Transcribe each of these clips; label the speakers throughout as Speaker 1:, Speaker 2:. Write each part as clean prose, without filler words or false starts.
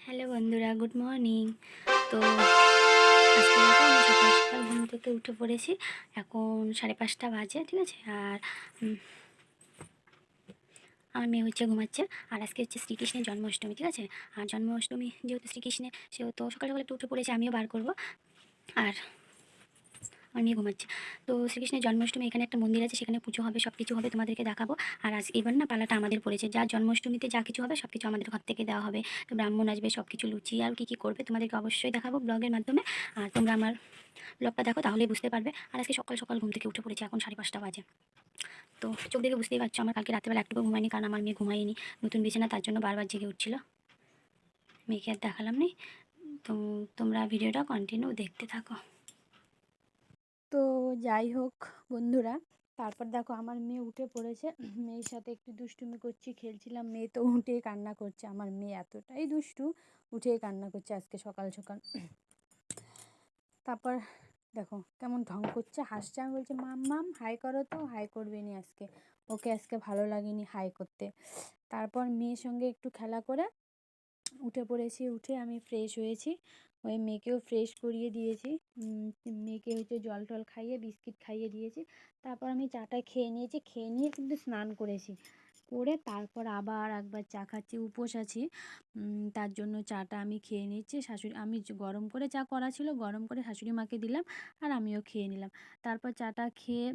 Speaker 1: Hello বন্ধুরা, good morning. তো আজকে দেখো আমি সকাল সকাল ঘুম থেকে উঠে পড়েছি। এখন 5:30 বাজে, ঠিক আছে। আর আমার মেয়ে ঘুমাচ্ছে। আর আজকে শ্রীকৃষ্ণের জন্মাষ্টমী, ঠিক আছে। আর জন্মাষ্টমী যেহেতু শ্রীকৃষ্ণের, সেহেতু সকাল সকাল একটু উঠে পড়েছে, আমিও বার করব। আর আমার মেয়ে ঘুমাচ্ছে। তো শ্রীকৃষ্ণের জন্মাষ্টমী এখানে একটা মন্দির আছে, সেখানে পুজো হবে, সব কিছু হবে, তোমাদেরকে দেখাবো। আর আজ এবার না পালাটা আমাদের পড়েছে, যা জন্মাষ্টমীতে যা কিছু হবে সব কিছু আমাদের ঘর থেকে দেওয়া হবে। তো ব্রাহ্মণ আসবে, সব কিছু লুচি আর কী কী করবে তোমাদেরকে অবশ্যই দেখাবো ব্লগের মাধ্যমে। আর তোমরা আমার ব্লগটা দেখো, তাহলেই বুঝতে পারবে। আর আজকে সকাল সকাল ঘুম থেকে উঠে পড়েছি, এখন 5:30 বাজে। তো চোখ দেখে বুঝতেই পারছো আমার কালকে রাত্রেবেলা একটুকু ঘুমায়নি, কারণ আমার মেয়ে ঘুমায়নি, নতুন বিছানা, তার জন্য বারবার জেগে উঠছিল। মেয়েকে আর দেখালাম নি। তো তোমরা ভিডিওটা কন্টিনিউ দেখতে থাকো।
Speaker 2: তো যাই হোক বন্ধুরা, তারপর দেখো আমার মেয়ে উঠে পড়েছে। মেয়ের সাথে একটু দুষ্টুমি করছি, খেলছিলাম। মেয়ে তো উঠেই কান্না করছে। আমার মেয়ে এতটাই দুষ্টু, উঠেই কান্না করছে আজকে সকাল সকাল। তারপর দেখো কেমন ঢং করছে, হাসছে। আমি বলছি মাম হাই করো, তো হাই করবে নি আজকে, ওকে আজকে ভালো লাগেনি হাই করতে। তারপর মেয়ের সঙ্গে একটু খেলা করে উঠে পড়েছি। উঠে আমি ফ্রেশ হয়েছি, হয়ে মেয়েকেও ফ্রেশ করিয়ে দিয়েছি। মেয়েকে জল টল খাইয়ে বিস্কিট খাইয়ে দিয়েছি। তারপর আমি চাটা খেয়ে নিয়েছি, খেয়ে নিয়ে কিন্তু স্নান করেছি। করে তারপর আবার একবার চা খাচ্ছি, উপোস আছি। তার জন্য চাটা আমি খেয়ে নিচ্ছি। আমি গরম করে চা করা ছিল, গরম করে শাশুড়ি মাকে দিলাম, আর আমিও খেয়ে নিলাম। তারপর চাটা খেয়ে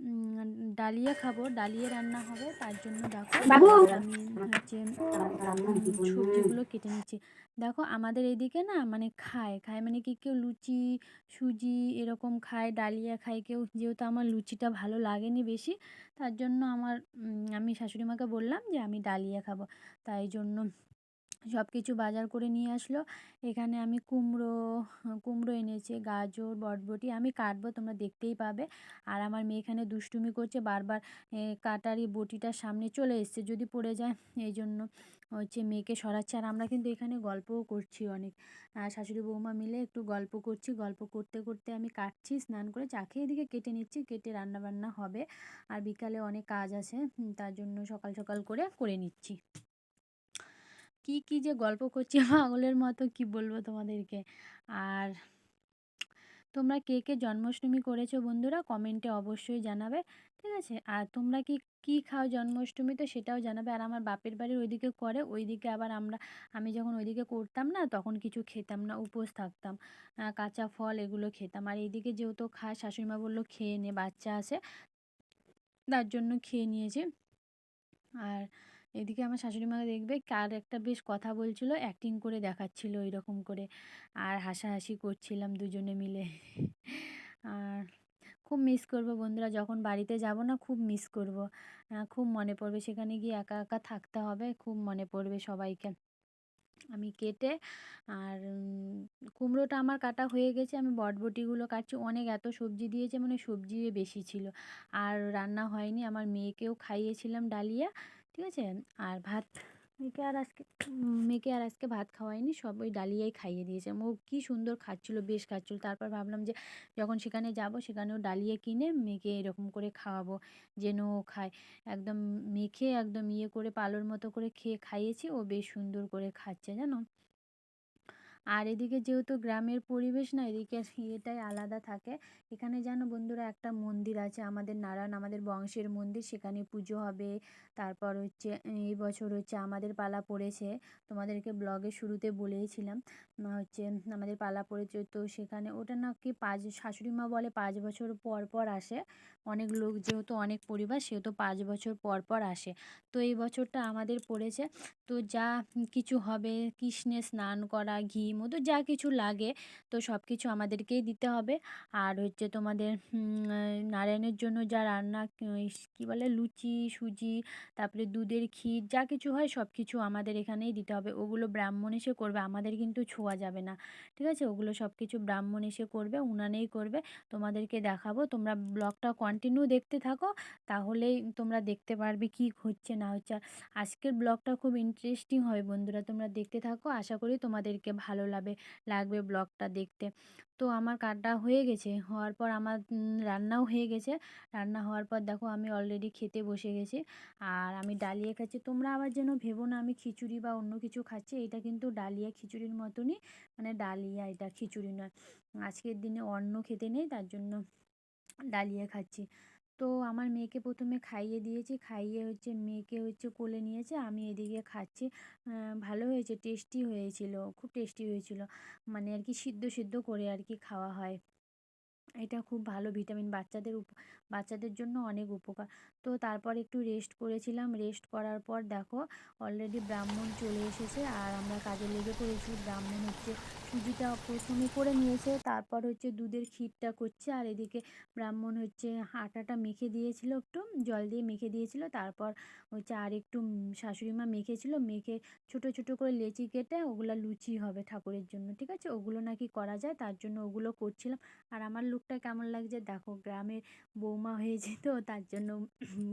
Speaker 2: ডালিয়া খাবো, ডালিয়া রান্না হবে। তার জন্য দেখো
Speaker 1: বাবু
Speaker 2: আমি সবজিগুলো কেটে নিচ্ছি। দেখো আমাদের এইদিকে না মানে খায় খায় মানে কি, কেউ লুচি সুজি এরকম খায়, ডালিয়া খায় কেউ। যেহেতু আমার লুচিটা ভালো লাগেনি বেশি, তার জন্য আমি শাশুড়ি মাকে বললাম যে আমি ডালিয়া খাবো। তাই জন্য সব কিছু বাজার করে নিয়ে আসলো। এখানে আমি কুমড়ো এনেছে, গাজর, বরবটি আমি কাটবো, তোমরা দেখতেই পাবে। আর আমার মেয়ে এখানে দুষ্টুমি করছে, বারবার কাটারি বটিটার সামনে চলে এসছে, যদি পড়ে যায়। এই জন্য মেয়েকে সরাচ্ছে। আর আমরা কিন্তু এখানে গল্পও করছি অনেক, শাশুড়ি বৌমা মিলে একটু গল্প করছি। গল্প করতে করতে আমি কাটছি, স্নান করে চা খেয়ে এদিকে কেটে নিচ্ছি, কেটে রান্না বান্না হবে। আর বিকালে অনেক কাজ আছে, তার জন্য সকাল সকাল করে নিচ্ছি। কি কি যে গল্প করছি পাগলের মতো, কি বলবো তোমাদেরকে। আর তোমরা কে কে জন্মাষ্টমী করেছো বন্ধুরা, কমেন্টে অবশ্যই জানাবে, ঠিক আছে। আর তোমরা কি কি খাও জন্মাষ্টমীতে সেটাও জানাবে। আর আমার বাপের বাড়ির ওইদিকে করে, ওইদিকে আবার আমি যখন ওইদিকে করতাম না, তখন কিছু খেতাম না, উপোস থাকতাম, কাঁচা ফল এগুলো খেতাম। আর এইদিকে যেহেতু খায়, শাশুড়িমা বললো খেয়ে নে, বাচ্চা আছে, তার জন্য খেয়ে নিয়েছি। আর এদিকে আমার শাশুড়ি মা দেখবে কার একটা বেশ কথা বলছিল, অ্যাক্টিং করে দেখাচ্ছিল এরকম করে, আর হাসাহাসি করছিলাম দুজনে মিলে। আর খুব মিস করব বন্ধুরা, যখন বাড়িতে যাব না খুব মিস করব, খুব মনে পড়বে। সেখানে গিয়ে একা একা থাকতে হবে, খুব মনে পড়বে সবাইকে। আমি কেটে আর কুমড়োটা আমার কাটা হয়ে গেছে, আমি বটবটিগুলো কাটছি। অনেক এত সবজি দিয়েছে, মানে সবজি বেশি ছিল, আর রান্না হয়নি। আমার মেয়েকেও খাইয়েছিলাম ডালিয়া, ঠিক আছে। আর ভাত মেয়েকে আর আজকে ভাত খাওয়াইনি, সব ওই ডালিয়াই খাইয়ে দিয়েছে। ও কি সুন্দর খাচ্ছিল, বেশ খাচ্ছিল। তারপর ভাবলাম যে যখন সেখানে যাব, সেখানেও ডালিয়া কিনে মেয়েকে এরকম করে খাওয়াবো, যেন ও খায়। একদম মেখে একদম ইয়ে করে পালোর মতো করে খাইয়েছি, ও বেশ সুন্দর করে খাচ্ছে জানো। আর এদিকে যেহেতু গ্রামের পরিবেশ না, এদিকে ইয়েটাই আলাদা থাকে। এখানে জানো বন্ধুরা, একটা মন্দির আছে আমাদের নারায়ণ, আমাদের বংশের মন্দির, সেখানে পুজো হবে। তারপর এই বছর আমাদের পালা পড়েছে, তোমাদেরকে ব্লগের শুরুতে বলেইছিলাম। আমাদের পালা পড়েছে, তো সেখানে ওটা নাকি শাশুড়ি মা বলে 5 বছর পর পর আসে। অনেক লোক যেহেতু, অনেক পরিবার, সেহেতু 5 বছর পর পর আসে। তো এই বছরটা আমাদের পড়েছে। তো যা কিছু হবে, কৃষ্ণের স্নান করা, ঘি মধু যা কিছু লাগে, তো সব কিছু আমাদেরকেই দিতে হবে। আর তোমাদের নারায়ণের জন্য যা রান্না, কী বলে, লুচি সুজি, তারপরে দুধের ক্ষীর, যা কিছু হয় সব কিছু আমাদের এখানেই দিতে হবে। ওগুলো ব্রাহ্মণ এসে করবে, আমাদের কিন্তু ছোঁয়া যাবে না, ঠিক আছে। ওগুলো সব কিছু ব্রাহ্মণ এসে করবে, উনানেই করবে। তোমাদেরকে দেখাবো, তোমরা ব্লগটা কন্টিনিউ দেখতে থাকো, তাহলেই তোমরা দেখতে পারবে কি হচ্ছে না হচ্ছে। আজকের ব্লগটা খুব ইন্টারেস্টিং হবে বন্ধুরা, তোমরা দেখতে থাকো, আশা করি তোমাদেরকে ভালো ভালো লাগবে ব্লগটা দেখতে। তো আমার কাটা হয়ে গেছে, হওয়ার পর আমার রান্নাও হয়ে গেছে। রান্না হওয়ার পর দেখো আমি অলরেডি খেতে বসে গেছি। আর আমি ডালিয়া খাচ্ছি। তোমরা আবার যেন ভেবো না আমি খিচুড়ি বা অন্য কিছু খাচ্ছি। এটা কিন্তু ডালিয়া খিচুড়ির মতনই, মানে ডালিয়া, এটা খিচুড়ি নয়। আজকের দিনে অন্ন খেতে নেই, তার জন্য ডালিয়া খাচ্ছি। তো আমার মেয়েকে প্রথমে খাইয়ে দিয়েছি, খাইয়ে মেয়েকে কোলে নিয়েছে, আমি এদিকে খাচ্ছি। ভালো হয়েছে, টেস্টি হয়েছিল, খুব টেস্টি হয়েছিল। মানে আর কি সিদ্ধ সিদ্ধ করে আর কি খাওয়া হয়। এটা খুব ভালো ভিটামিন, বাচ্চাদের জন্য অনেক উপকার। তো তারপর একটু রেস্ট করেছিলাম। রেস্ট করার পর দেখো অলরেডি ব্রাহ্মণ চলে এসেছে আর আমরা কাজে লেগে পড়েছি। ব্রাহ্মণ সুজিটা প্রথমে করে নিয়েছে, তারপর দুধের ক্ষীরটা করছে। আর এদিকে ব্রাহ্মণ আটাটা মেখে দিয়েছিল, একটু জল দিয়ে মেখে দিয়েছিল। তারপর আর একটু শাশুড়ি মা মেখেছিল, মেখে ছোট ছোট করে লেচি কেটে ওগুলা লুচি হবে ঠাকুরের জন্য, ঠিক আছে? ওগুলো নাকি করা যায়, তার জন্য ওগুলো করছিলাম। আর আমার লুকটা কেমন লাগছে দেখো, গ্রামের বৌমা হয়েছে তো তার জন্য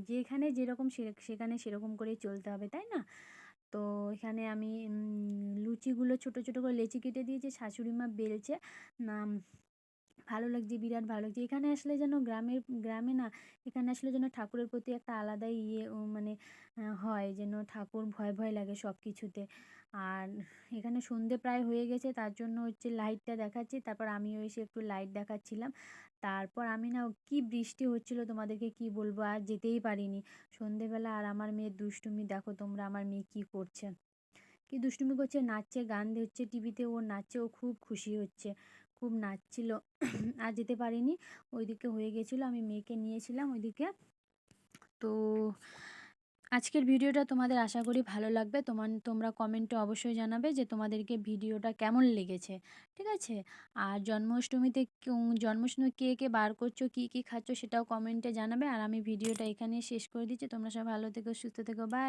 Speaker 2: যেখানে যেরকম সেখানে সেরকম করেই চলতে হবে, তাই না? তো এখানে আমি লুচিগুলো ছোট ছোট করে লেচি কেটে দিয়েছি, শাশুড়ি মা বেলছে। না, ভালো লাগছে, বিরাট ভালো লাগছে। এখানে আসলে যেন গ্রামে না, এখানে আসলে যেন ঠাকুরের প্রতি একটা আলাদাই মানে হয় যেন, ঠাকুর ভয় ভয় লাগে সব কিছুতে। আর এখানে সন্ধে প্রায় হয়ে গেছে, তার জন্য লাইটটা দেখাচ্ছি। তারপর আমিও এসে একটু লাইট দেখাচ্ছিলাম। তারপর আমি না, কি বৃষ্টি হচ্ছিল তোমাদেরকে কি বলবো, আর যেতেই পারিনি সন্ধেবেলা। আর আমার মেয়ের দুষ্টুমি দেখো তোমরা, আমার মেয়ে কি করছে, কি দুষ্টুমি করছে, নাচছে, গান দিচ্ছে টিভিতে, ও নাচছে, ও খুব খুশি হচ্ছে, খুব নাচছিল। আর যেতে পারিনি, ওইদিকে হয়ে গেছিলো, আমি মেয়েকে নিয়েছিলাম ওইদিকে। তো আজকের ভিডিওটা তোমাদের আশা করি ভালো লাগবে। তোমরা কমেন্টে অবশ্যই জানাবে যে তোমাদেরকে ভিডিওটা কেমন লেগেছে, ঠিক আছে? আর জন্মাষ্টমী কে কে বার করছো, কি কি খাচ্ছ, সেটাও কমেন্টে জানাবে। আর আমি ভিডিওটা এখানেই শেষ করে দিচ্ছি। তোমরা সব ভালো থেকো, সুস্থ থেকো, বাই।